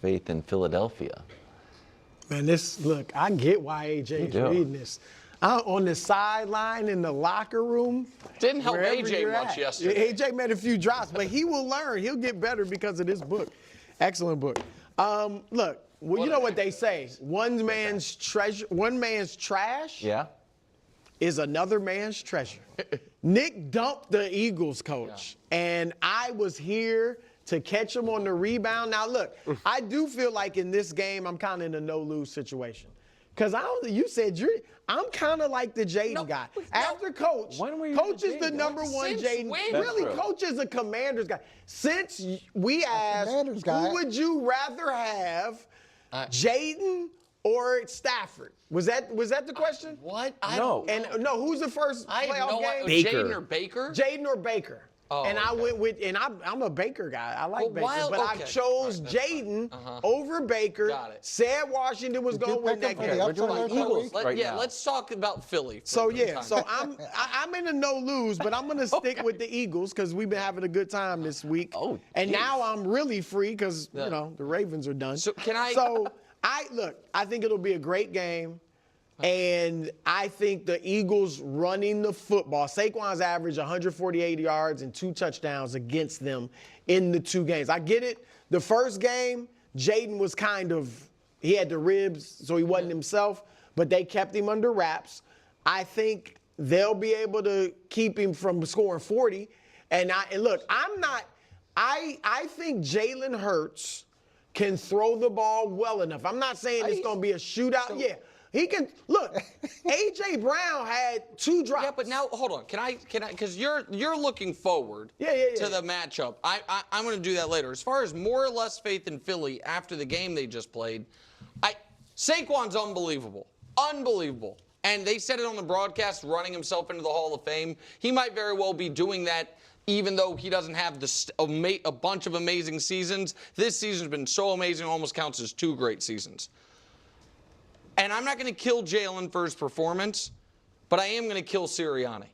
faith in Philadelphia. Man, look, I get why AJ is reading this. On the sideline in the locker room. Didn't help AJ much yesterday. AJ made a few drops, but he will learn. He'll get better because of this book. Excellent book. Look, you know what they say. One man's trash is another man's treasure. Nick dumped the Eagles coach, and I was here to catch him on the rebound. Now, look, I do feel like in this game I'm kind of in a no-lose situation. Because I'm kind of like the Jaylen guy. After Coach is the number one Jaylen. Really, Coach is a Commanders guy. Since we asked, who would you rather have, Jaylen or Stafford? Was that the question? What? No. Who's the first playoff game? Jayden or Baker? Jayden or Baker. Oh, and I went with, and I'm a Baker guy. I like Baker, but I chose Jayden over Baker. Got it. Said Washington was going to win that game. We're doing Eagles. Let's talk about Philly. So I'm in a no lose, but I'm going to stick with the Eagles because we've been having a good time this week. Now I'm really free because the Ravens are done. So can I? So I think it'll be a great game. And I think the Eagles running the football. Saquon's averaged 148 yards and 2 touchdowns against them in the 2 games. I get it. The first game, Jayden was he had the ribs, so he wasn't himself, but they kept him under wraps. I think they'll be able to keep him from scoring 40. I think Jalen Hurts can throw the ball well enough. I'm not saying it's going to be a shootout. He can look. A.J. Brown had 2 drops. Yeah, but now hold on. Can I? Because you're looking forward to the matchup. I'm going to do that later. As far as more or less faith in Philly after the game they just played, Saquon's unbelievable, and they said it on the broadcast, running himself into the Hall of Fame. He might very well be doing that. Even though he doesn't have a bunch of amazing seasons, this season's been so amazing, it almost counts as 2 great seasons. And I'm not going to kill Jaylen for his performance, but I am going to kill Sirianni.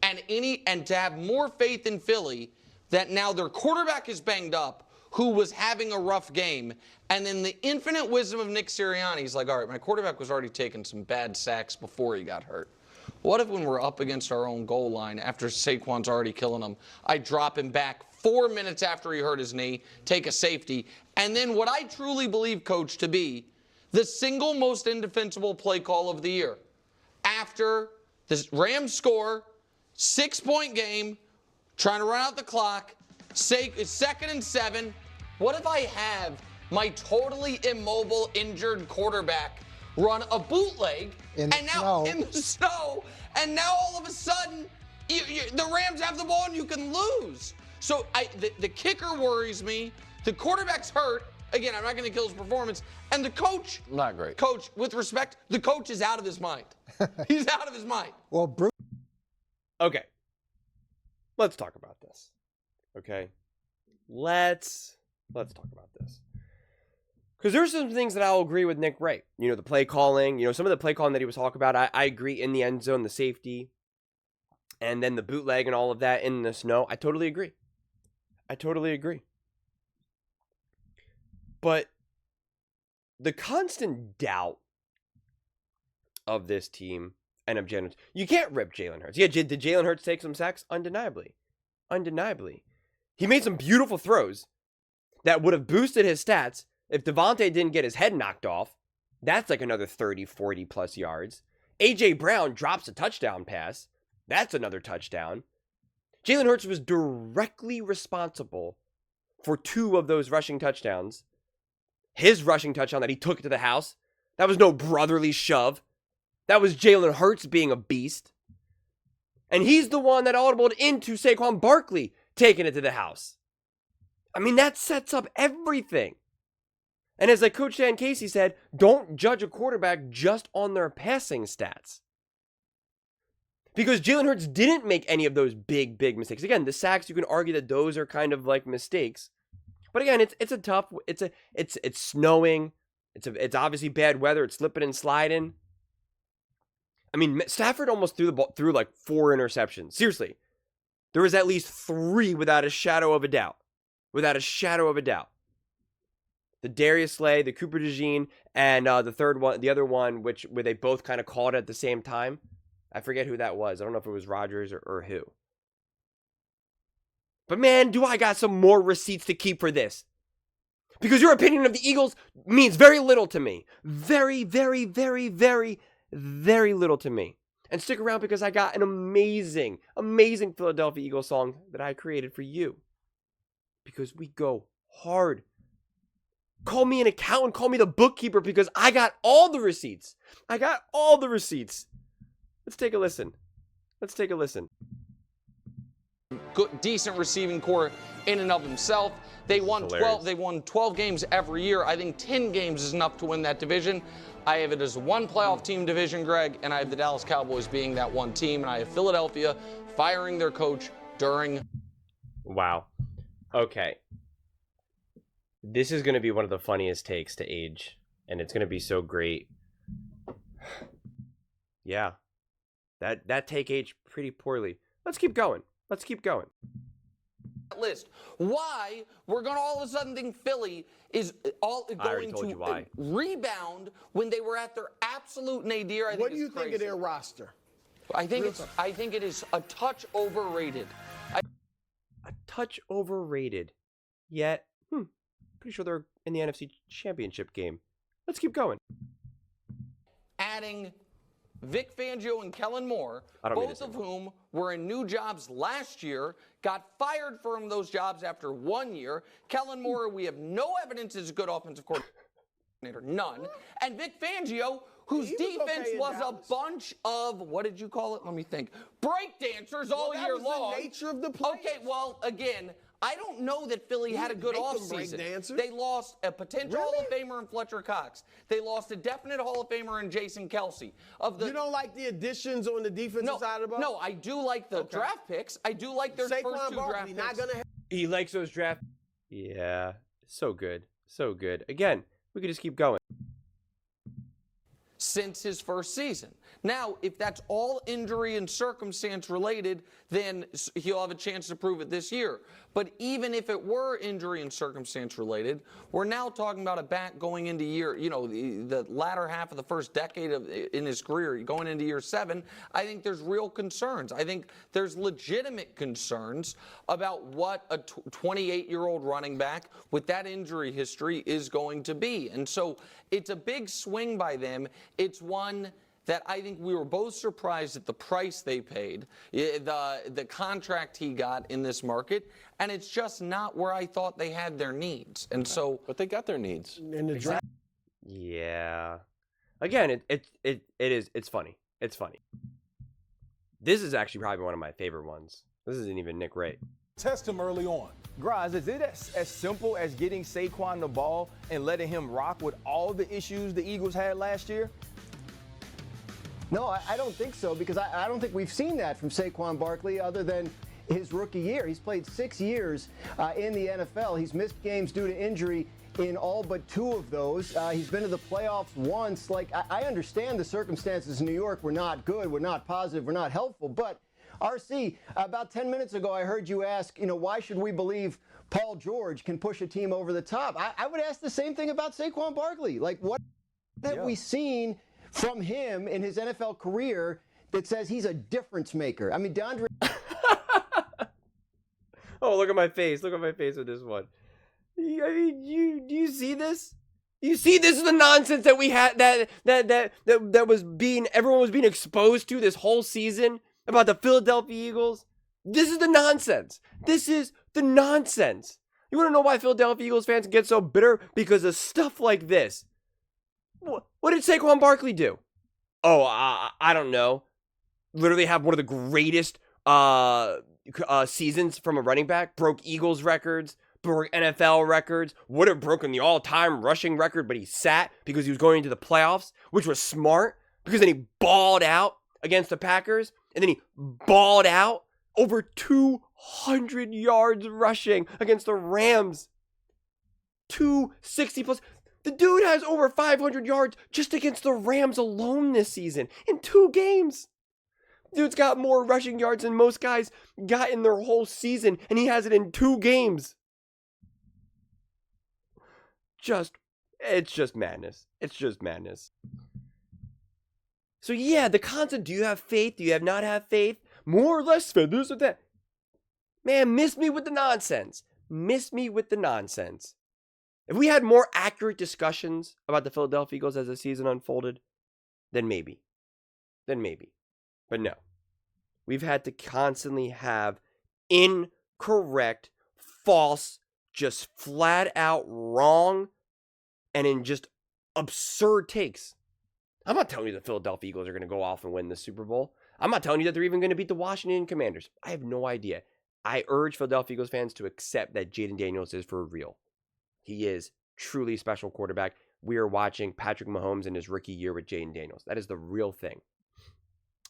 And to have more faith in Philly that now their quarterback is banged up, who was having a rough game, and then the infinite wisdom of Nick Sirianni, he's like, all right, my quarterback was already taking some bad sacks before he got hurt. What if when we're up against our own goal line after Saquon's already killing him, I drop him back 4 minutes after he hurt his knee, take a safety, and then what I truly believe, Coach, to be the single most indefensible play call of the year. After the Rams score, 6-point game, trying to run out the clock, it's 2nd and 7. What if I have my totally immobile, injured quarterback run a bootleg in the snow, and now all of a sudden the Rams have the ball and you can lose? So the kicker worries me. The quarterback's hurt. Again, I'm not going to kill his performance. And the coach, not great. Coach, with respect, the coach is out of his mind. He's out of his mind. Well, Bruce. Okay. Let's talk about this. Okay. Let's talk about this. Because there's some things that I'll agree with Nick Wright. The play calling, some of the play calling that he was talking about, I agree in the end zone, the safety, and then the bootleg and all of that in the snow. I totally agree. But the constant doubt of this team and of Jalen Hurts, you can't rip Jalen Hurts. Yeah, did Jalen Hurts take some sacks? Undeniably. He made some beautiful throws that would have boosted his stats if Devontae didn't get his head knocked off. That's like another 30, 40 plus yards. A.J. Brown drops a touchdown pass. That's another touchdown. Jalen Hurts was directly responsible for 2 of those rushing touchdowns. His rushing touchdown that he took to the house, that was no brotherly shove. That was Jalen Hurts being a beast. And he's the one that audibled into Saquon Barkley taking it to the house. I mean, that sets up everything. And as like Coach Dan Casey said, don't judge a quarterback just on their passing stats. Because Jalen Hurts didn't make any of those big mistakes. Again, the sacks, you can argue that those are kind of like mistakes. But again, it's snowing. It's obviously bad weather. It's slipping and sliding. I mean, Stafford almost threw the ball through like 4 interceptions. Seriously. There was at least 3 without a shadow of a doubt. The Darius Slay, the Cooper DeJean, and the other one, where they both kind of called it at the same time. I forget who that was. I don't know if it was Rodgers or who. But man, do I got some more receipts to keep for this. Because your opinion of the Eagles means very little to me. Very, very, very, very, very little to me. And stick around because I got an amazing, amazing Philadelphia Eagles song that I created for you. Because we go hard. Call me an accountant, call me the bookkeeper, because I got all the receipts. I got all the receipts. Let's take a listen. Let's take a listen. Good, decent receiving core in and of himself. They won 12. They won 12 games every year. I think 10 games is enough to win that division. I have it as one playoff team division, Greg, and I have the Dallas Cowboys being that one team, and I have Philadelphia firing their coach during. Wow. Okay. This is going to be one of the funniest takes to age, and it's going to be so great. Yeah. That take aged pretty poorly. Let's keep going. Let's keep going. List. Why we're going to all of a sudden think Philly is all going to rebound when they were at their absolute nadir? I think what do you think of their roster? I think it is a touch overrated. A touch overrated. Yet, pretty sure they're in the NFC Championship game. Let's keep going. Adding Vic Fangio and Kellen Moore, both of whom were in new jobs last year, got fired from those jobs after 1 year. Kellen Moore, we have no evidence is a good offensive coordinator, none. And Vic Fangio, whose defense was a bunch of, what did you call it? Let me think. Breakdancers all year long. The nature of the play. Okay, well, again, I don't know that Philly had a good offseason. They lost a potential Hall of Famer in Fletcher Cox. They lost a definite Hall of Famer in Jason Kelsey. You don't like the additions on the defensive side of the ball? No, I do like the draft picks. I do like their first two draft picks. He likes those draft. Yeah, so good. So good. Again, we could just keep going. Since his first season. Now, if that's all injury and circumstance related, then he'll have a chance to prove it this year. But even if it were injury and circumstance related, we're now talking about a back going into year, the latter half of the first decade in his career, going into year 7. I think there's real concerns. I think there's legitimate concerns about what a 28-year-old running back with that injury history is going to be. And so it's a big swing by them. It's one that I think we were both surprised at the price they paid, the contract he got in this market, and it's just not where I thought they had their needs. And so, but they got their needs in the draft. Yeah. Again, it's funny. It's funny. This is actually probably one of my favorite ones. This isn't even Nick Wright. Test him early on. Graz, is it as simple as getting Saquon the ball and letting him rock with all the issues the Eagles had last year? No, I don't think so, because I don't think we've seen that from Saquon Barkley other than his rookie year. He's played 6 years in the NFL. He's missed games due to injury in all but 2 of those. He's been to the playoffs once. I understand the circumstances in New York were not good, were not positive, were not helpful, but RC, about 10 minutes ago, I heard you ask, why should we believe Paul George can push a team over the top? I would ask the same thing about Saquon Barkley. What have we seen from him in his NFL career that says he's a difference maker? I mean, DeAndre. Oh, look at my face. Look at my face with this one. I mean, do you see this? You see, this is the nonsense that we had that was everyone was being exposed to this whole season about the Philadelphia Eagles. This is the nonsense. This is the nonsense. You want to know why Philadelphia Eagles fans get so bitter? Because of stuff like this. What did Saquon Barkley do? Oh, I don't know. Literally have one of the greatest seasons from a running back. Broke Eagles records, broke NFL records. Would have broken the all-time rushing record, but he sat because he was going into the playoffs, which was smart, because then he balled out against the Packers, and then he balled out over 200 yards rushing against the Rams. 260 plus. The dude has over 500 yards just against the Rams alone this season in 2 games. Dude's got more rushing yards than most guys got in their whole season, and he has it in 2 games. it's just madness. It's just madness. So yeah, the concept, do you have faith? Do you have not have faith? More or less faith, this or that. Man, miss me with the nonsense. Miss me with the nonsense. If we had more accurate discussions about the Philadelphia Eagles as the season unfolded, then maybe. But no. We've had to constantly have incorrect, false, just flat out wrong, and in just absurd takes. I'm not telling you the Philadelphia Eagles are going to go off and win the Super Bowl. I'm not telling you that they're even going to beat the Washington Commanders. I have no idea. I urge Philadelphia Eagles fans to accept that Jayden Daniels is for real. He is truly a special quarterback. We are watching Patrick Mahomes in his rookie year with Jayden Daniels. That is the real thing.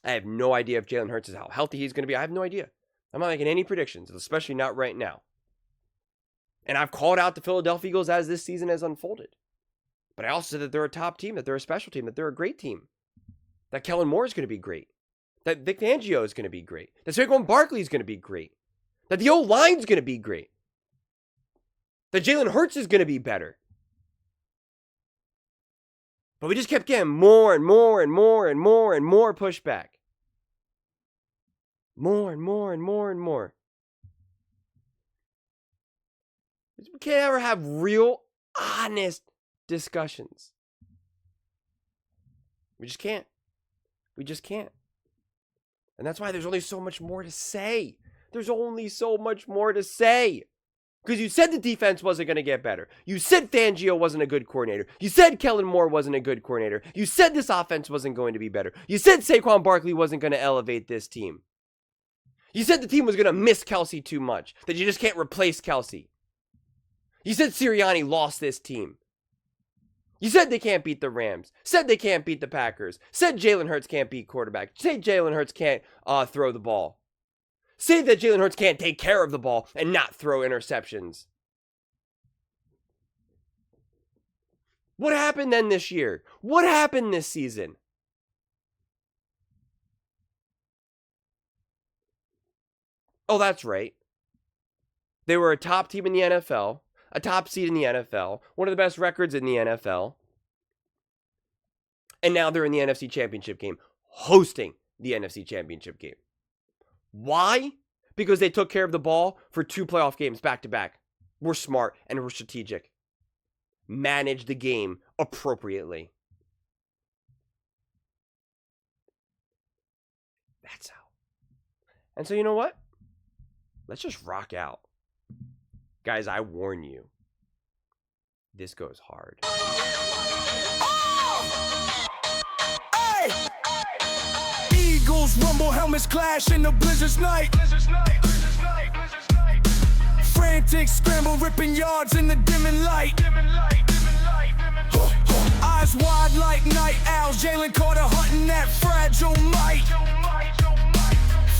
I have no idea if Jalen Hurts is how healthy he's going to be. I have no idea. I'm not making any predictions, especially not right now. And I've called out the Philadelphia Eagles as this season has unfolded. But I also said that they're a top team, that they're a special team, that they're a great team. That Kellen Moore is going to be great. That Vic Fangio is going to be great. That Saquon Barkley is going to be great. That the O-line is going to be great. That Jalen Hurts is going to be better. But we just kept getting more and more and more and more and more pushback. More and more and more and more. We can't ever have real, honest discussions. We just can't. We just can't. And that's why there's only so much more to say. There's only so much more to say. Because you said the defense wasn't going to get better. You said Fangio wasn't a good coordinator. You said Kellen Moore wasn't a good coordinator. You said this offense wasn't going to be better. You said Saquon Barkley wasn't going to elevate this team. You said the team was going to miss Kelsey too much. That you just can't replace Kelsey. You said Sirianni lost this team. You said they can't beat the Rams. Said they can't beat the Packers. Said Jalen Hurts can't beat quarterback. Said Jalen Hurts can't throw the ball. Say that Jalen Hurts can't take care of the ball and not throw interceptions. What happened then this year? What happened this season? Oh, that's right. They were a top team in the NFL, a top seed in the NFL, one of the best records in the NFL. And now they're in the NFC Championship game, hosting the NFC Championship game. Why? Because they took care of the ball for 2 playoff games back to back. We're smart and we're strategic. Manage the game appropriately. That's how. And so you know what? Let's just rock out. Guys, I warn you. This goes hard. Eagles rumble, helmets clash in the blizzard's night. Frantic scramble, ripping yards in the dimming light. Eyes wide like night owls. Jaylen Carter hunting that fragile might.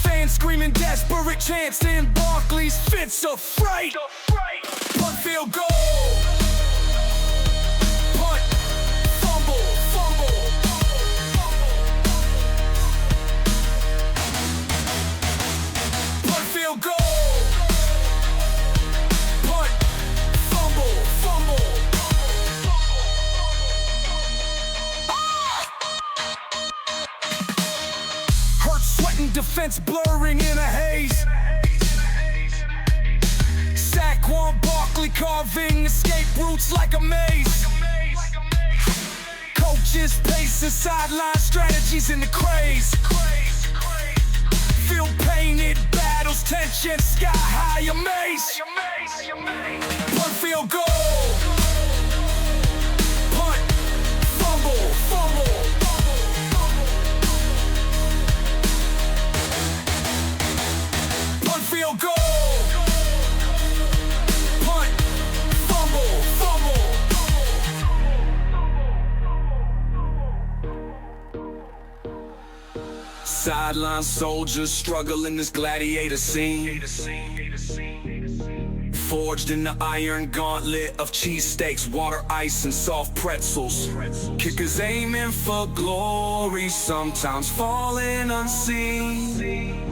Fans screaming desperate chants in Barkley's fits of fright. Punt, field goal. Punt, fumble, fumble. Punt, field goal. Punt, fumble, fumble. Hurt, sweating, defense blurring in a haze. Saquon Barkley carving escape routes like a maze. Coaches pacing sideline strategies in the craze. Field painted battles, tension sky high, amaze. Punt, field goal. Punt, fumble, fumble. Punt, field goal. Sideline soldiers struggle in this gladiator scene. Forged in the iron gauntlet of cheesesteaks, water ice, and soft pretzels. Kickers aiming for glory, sometimes falling unseen.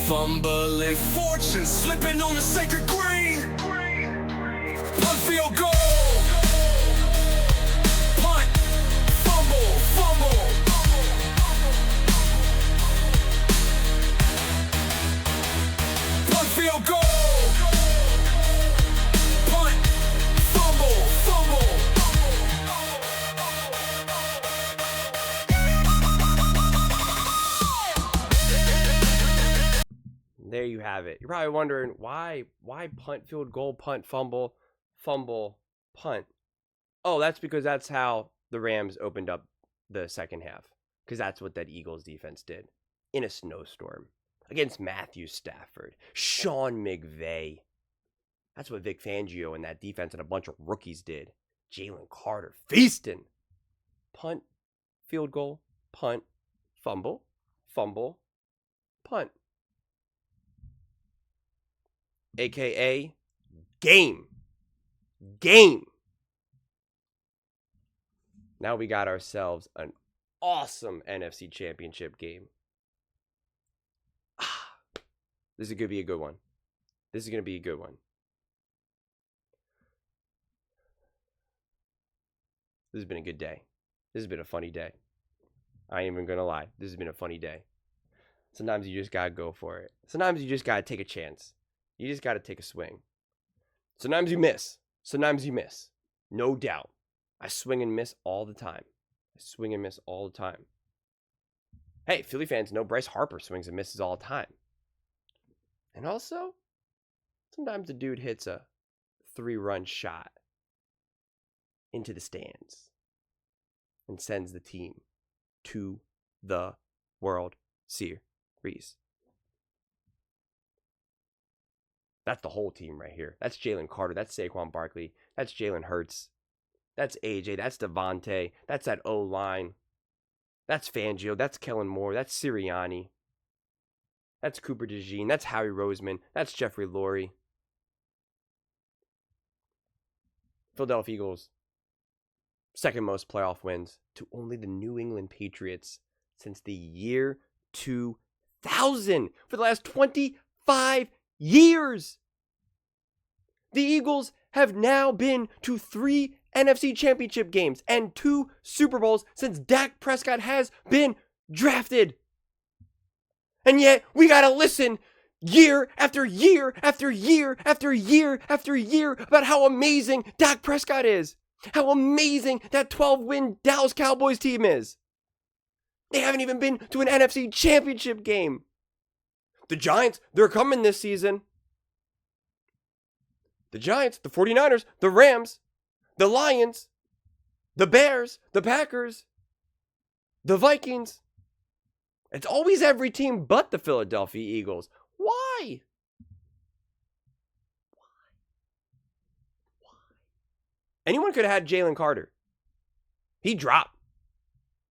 Fumbling fortune, slipping on the sacred green. Punt, field goal. you have it. You're probably wondering why punt, field goal, punt, fumble, punt. Oh, that's because that's how the Rams opened up the second half. Because that's what that Eagles defense did in a snowstorm against Matthew Stafford, Sean McVay. That's what Vic Fangio and that defense and a bunch of rookies did. Jalen Carter feasting. Punt, field goal, punt, fumble, punt. AKA game. Now we got ourselves an awesome NFC Championship game. This is going to be a good one. This is going to be a good one. This has been a good day. This has been a funny day. I ain't even going to lie. This has been a funny day. Sometimes you just got to go for it. Sometimes you just got to take a chance. You just got to take a swing. Sometimes you miss. Sometimes you miss. No doubt. I swing and miss all the time. Hey, Philly fans know Bryce Harper swings and misses all the time. And also, sometimes the dude hits a 3-run shot into the stands and sends the team to the World Series. That's the whole team right here. That's Jalen Carter. That's Saquon Barkley. That's Jalen Hurts. That's AJ. That's Devontae. That's that O-line. That's Fangio. That's Kellen Moore. That's Sirianni. That's Cooper DeJean. That's Howie Roseman. That's Jeffrey Lurie. Philadelphia Eagles. Second most playoff wins to only the New England Patriots since the year 2000. For the last 25 years. The Eagles have now been to 3 NFC Championship games and 2 Super Bowls since Dak Prescott has been drafted. And yet, we gotta listen year after year after year after year after year about how amazing Dak Prescott is. How amazing that 12-win Dallas Cowboys team is. They haven't even been to an NFC Championship game. The Giants, they're coming this season. The Giants, the 49ers, the Rams, the Lions, the Bears, the Packers, the Vikings. It's always every team but the Philadelphia Eagles. Why? Anyone could have had Jalen Carter. He dropped.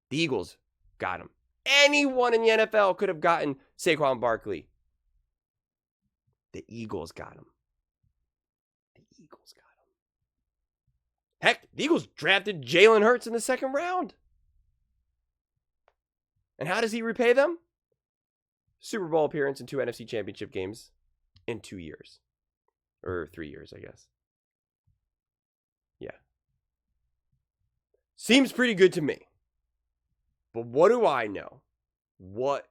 The Eagles got him. Anyone in the NFL could have gotten Saquon Barkley. The Eagles got him. Heck, the Eagles drafted Jalen Hurts in the second round. And how does he repay them? Super Bowl appearance and 2 NFC Championship games in 2 years. Or 3 years, I guess. Yeah. Seems pretty good to me. But what do I know? What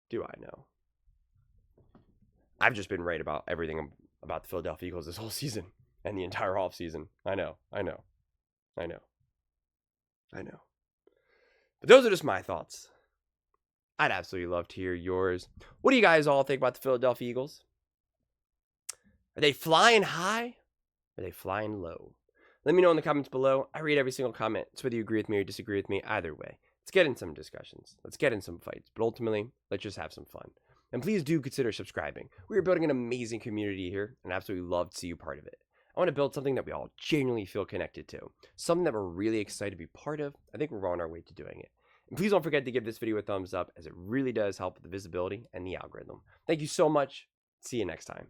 do I know? I've just been right about everything about the Philadelphia Eagles this whole season. And the entire offseason. I know. But those are just my thoughts. I'd absolutely love to hear yours. What do you guys all think about the Philadelphia Eagles? Are they flying high? Or are they flying low? Let me know in the comments below. I read every single comment. So whether you agree with me or disagree with me, either way. Let's get in some discussions. Let's get in some fights. But ultimately, let's just have some fun. And please do consider subscribing. We are building an amazing community here, and I absolutely love to see you part of it. I want to build something that we all genuinely feel connected to. Something that we're really excited to be part of. I think we're on our way to doing it. And please don't forget to give this video a thumbs up, as it really does help with the visibility and the algorithm. Thank you so much. See you next time.